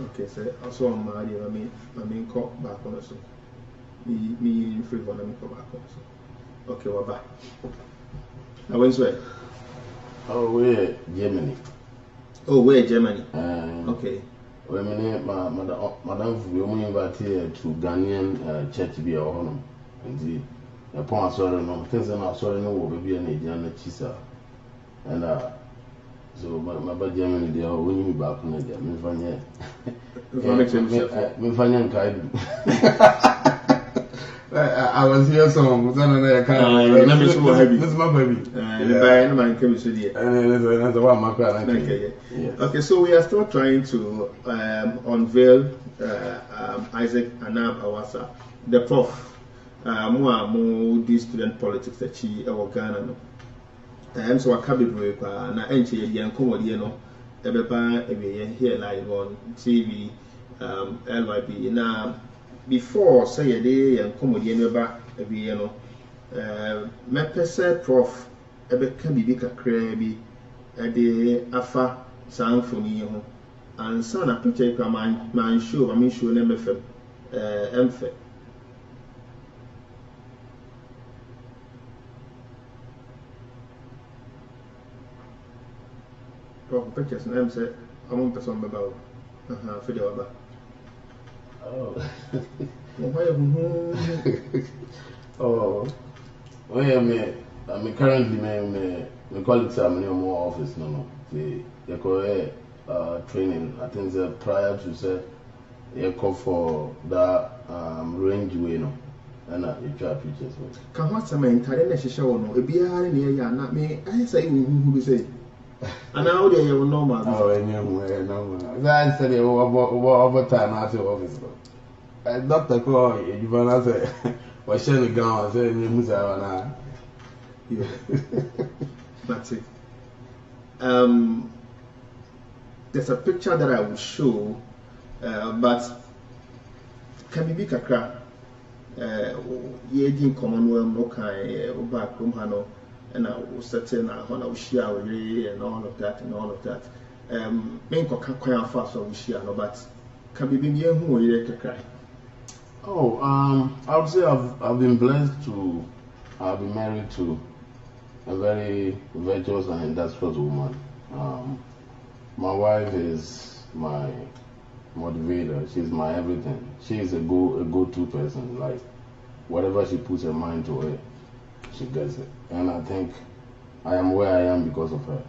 S1: Okay, so also I'm married. I mean, call back on so. Me free for me call back on so. Okay, we're back. Now when's where?
S2: oh, we're Germany.
S1: Oh, we're Germany. Okay.
S2: Madam, we only invite here to Ghanaian church be our home. Indeed, upon sorry, no things are not sorry, no will be an Indian chisa. And so my bad Germany, they are winning back on it. Me find I was here some, but then I can't. This is my baby.
S1: Okay, so we are still trying to unveil Isaac Anab Awasa, the Prof. More this student politics that she Ghana no. So I can't be brave. Na enche young comedy no. Ebeba here live on TV LYB. Now before say a day and comedy never every year no. My person Prof. Ebe can be big a crabby. The afa sanfoni ho ansa na picture ka man show I mean show na mfem emfe ko pictures na emse amon person baba o for the baba
S2: oh
S1: oh
S2: yeah, me currently me colleagues are in more office no. They call training. I think that prior to say you call for that range way no. And you try pictures.
S1: Can what some entire na shisha no. E biara na ya na me I say who be say. And now they are normal.
S2: Oh, normal. That said over time at the office. Doctor call you wanna say was sharing gown say you must have
S1: yeah. That's it. There's a picture that I will show, but can be big a crack. Ye didn't common well, no kind back room, Hano, and I was certain I want to share and all of that, and all of that. Main can't quite fast, so we share, but can be being young who you cry.
S2: Oh, I would say I've been blessed to be married to a very virtuous and industrious woman. My wife is my motivator. She's my everything. She is a go-to person. Like whatever she puts her mind to it, she gets it. And I think I am where I am because of her.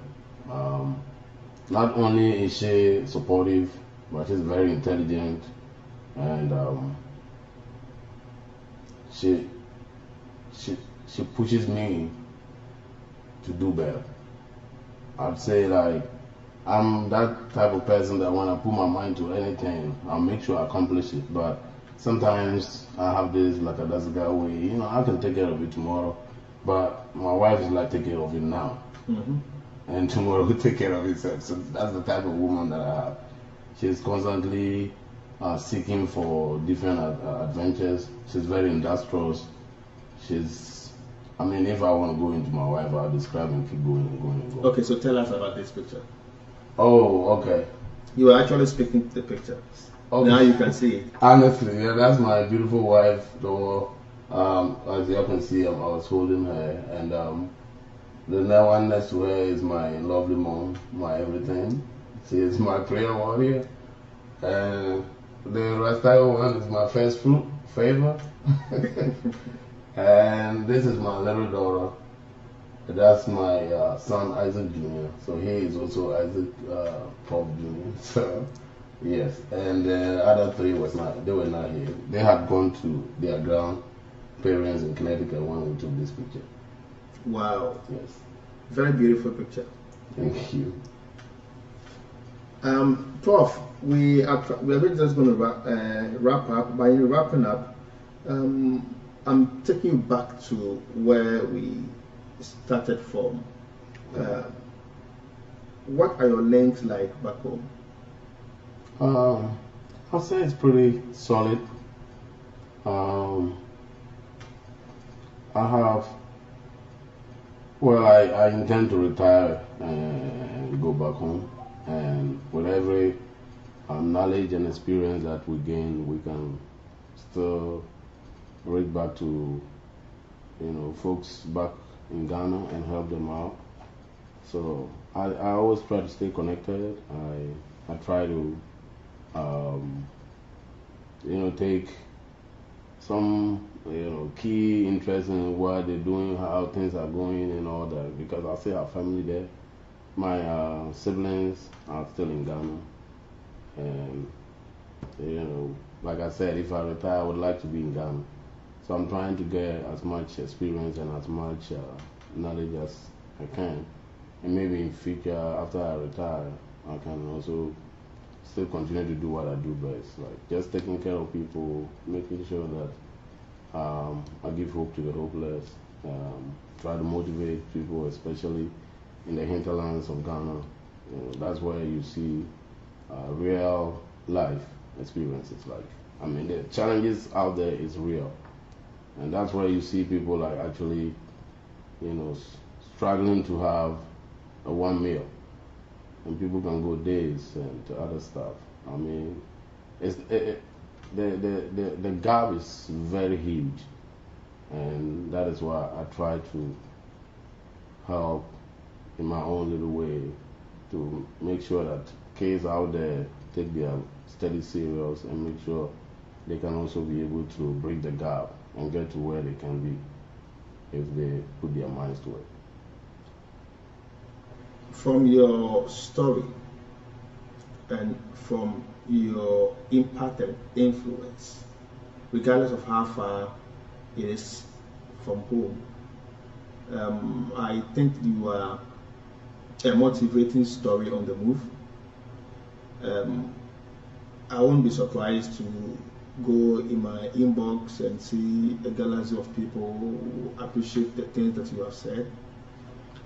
S2: Not only is she supportive, but she's very intelligent, and she pushes me to do better. I'd say like I'm that type of person that when I put my mind to anything, I'll make sure I accomplish it. But sometimes I have this like a that's guy way, you know, I can take care of it tomorrow, but my wife is like take care of it now, and tomorrow will take care of itself. So that's the type of woman that I have. She's constantly seeking for different adventures. She's very industrious. I mean, if I want to go into my wife, I'll describe and keep going and going and going.
S1: Okay, so tell us about this picture.
S2: Oh, okay.
S1: You were actually speaking to the picture. Okay. Now you can see it.
S2: Honestly, yeah, that's my beautiful wife. Though, as you can see, I was holding her, and the one next to her is my lovely mom, my everything. She is my prayer warrior, and the Rastyle one is my first fruit, favor. And this is my little daughter. That's my son Isaac Jr. So he is also Isaac Proff Jr. So yes, and the other three they were not here. They had gone to their grandparents in Connecticut when we took this picture.
S1: Wow.
S2: Yes.
S1: Very beautiful picture.
S2: Thank you.
S1: Prof, we are just going to wrap up. By wrapping up, I'm taking you back to where we started from. What are your links like back home?
S2: I'll say it's pretty solid. I intend to retire and go back home, and with every knowledge and experience that we gain, we can still reach back to, you know, folks back in Ghana and help them out. So I always try to stay connected. I try to you know, take some, you know, key interest in what they're doing, how things are going and all that, because I still have family there. My siblings are still in Ghana, and you know, like I said, if I retire, I would like to be in Ghana. So I'm trying to get as much experience and as much knowledge as I can, and maybe in future after I retire, I can also still continue to do what I do best, like just taking care of people, making sure that I give hope to the hopeless, try to motivate people, especially in the hinterlands of Ghana. You know, that's where you see real life experiences. Like, I mean, the challenges out there is real, and that's where you see people like actually, you know, struggling to have a one meal, and people can go days and to other stuff. I mean, the gap is very huge, and that is why I try to help in my own little way to make sure that kids out there take their study serious and make sure they can also be able to bridge the gap and get to where they can be if they put their minds to it.
S1: From your story and from your impact and influence, regardless of how far it is from home, I think you are a motivating story on the move. I won't be surprised to go in my inbox and see a galaxy of people who appreciate the things that you have said.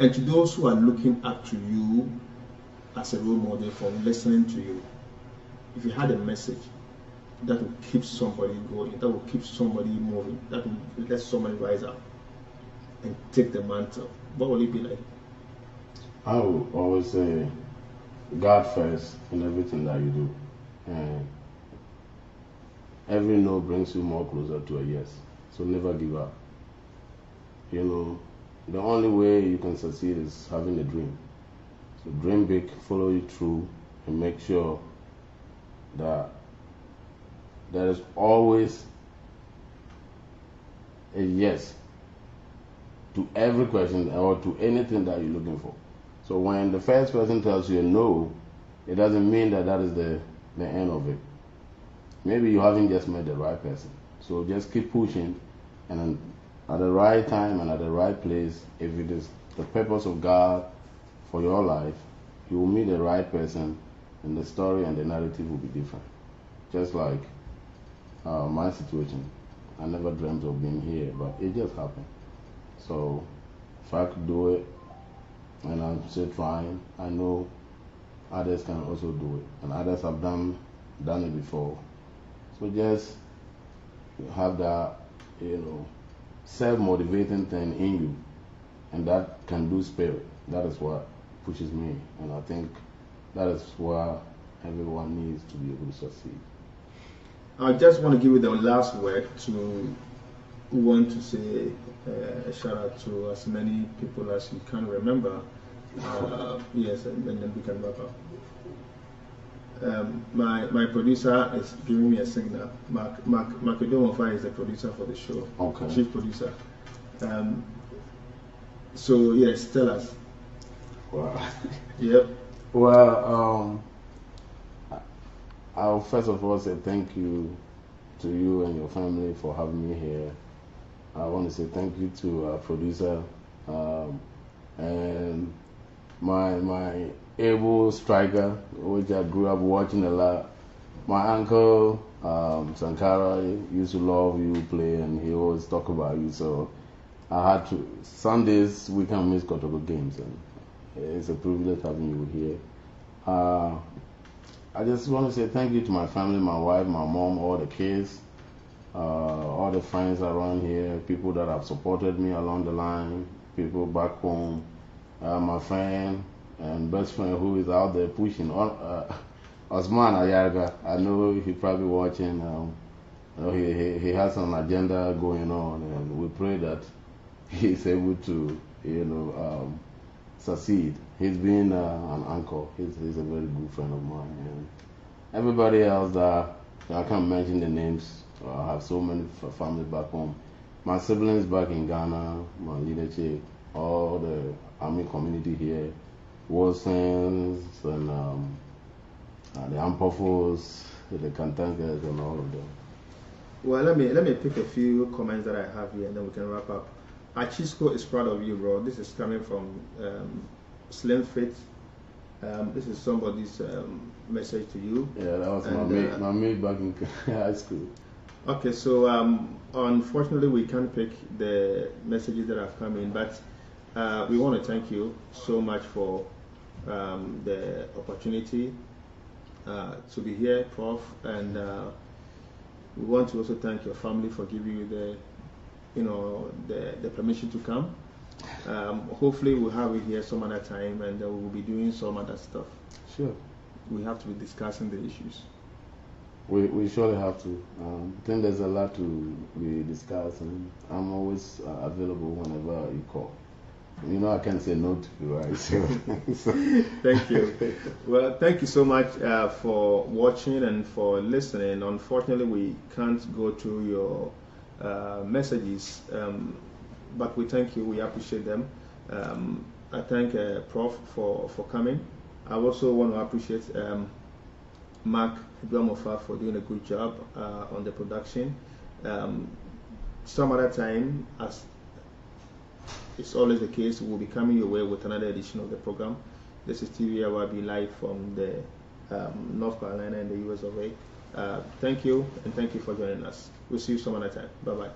S1: And to those who are looking up to you as a role model from listening to you, if you had a message that will keep somebody going, that will keep somebody moving, that will let somebody rise up and take the mantle, what will it be like?
S2: I will always say God first in everything that you do. And every no brings you more closer to a yes. So never give up. You know, the only way you can succeed is having a dream. So dream big, follow it through, and make sure that there is always a yes to every question or to anything that you're looking for. So when the first person tells you a no, it doesn't mean that that is the end of it. Maybe you haven't just met the right person. So just keep pushing, and at the right time and at the right place, if it is the purpose of God for your life, you will meet the right person, and the story and the narrative will be different. Just like my situation. I never dreamt of being here, but it just happened. So if I could do it, and I'm still trying, I know others can also do it, and others have done it before. So just have that, self-motivating thing in you, and that can do spirit. That is what pushes me, and I think that is why everyone needs to be able to succeed.
S1: I just want to give you the last word to want to say a shout out to as many people as you can remember. Yes, and then we can wrap up. My producer is giving me a signal. Mark Odomofa is the producer for the show.
S2: Okay.
S1: Chief producer. So yes, tell us.
S2: Wow.
S1: Yep.
S2: Well, I'll first of all say thank you to you and your family for having me here. I want to say thank you to our producer and my able striker, which I grew up watching a lot. My uncle Sankara used to love you play, and he always talk about you. So I had to. Sundays we can miss Kotoko games, and it's a privilege having you here. I just want to say thank you to my family, my wife, my mom, all the kids, all the friends around here, people that have supported me along the line, people back home, my friend and best friend who is out there pushing. Osman Ayarga, I know he's probably watching. He has an agenda going on, and we pray that he's able to, succeed. He's been an uncle. He's a very good friend of mine, and everybody else that I can't mention the names. I have so many families back home. My siblings back in Ghana, my leadership, all the army community here, Wilsons and the Ampofos, the Kantangas, and all of them.
S1: Well, let me pick a few comments that I have here, and then we can wrap up. Achisco is proud of you, bro. This is coming from Slim Fit. This is somebody's message to you.
S2: Yeah, that was my mate back in high school.
S1: Okay, so unfortunately we can't pick the messages that have come in, but we want to thank you so much for the opportunity to be here, Prof, and we want to also thank your family for giving you the permission to come. Hopefully we'll have you here some other time, and we'll be doing some other stuff.
S2: Sure.
S1: We have to be discussing the issues.
S2: We surely have to. I think there's a lot to be discussed, and I'm always available whenever you call. I can't say no to you, right? So.
S1: Thank you. Well, thank you so much for watching and for listening. Unfortunately, we can't go through your messages, but we thank you. We appreciate them. I thank Prof for coming. I also want to appreciate Mark Odomofa for doing a good job on the production. Some other time, as it's always the case, we'll be coming your way with another edition of the program. This is TV LYB live from the North Carolina and the US of A. Thank you, and thank you for joining us. We'll see you some other time. Bye-bye.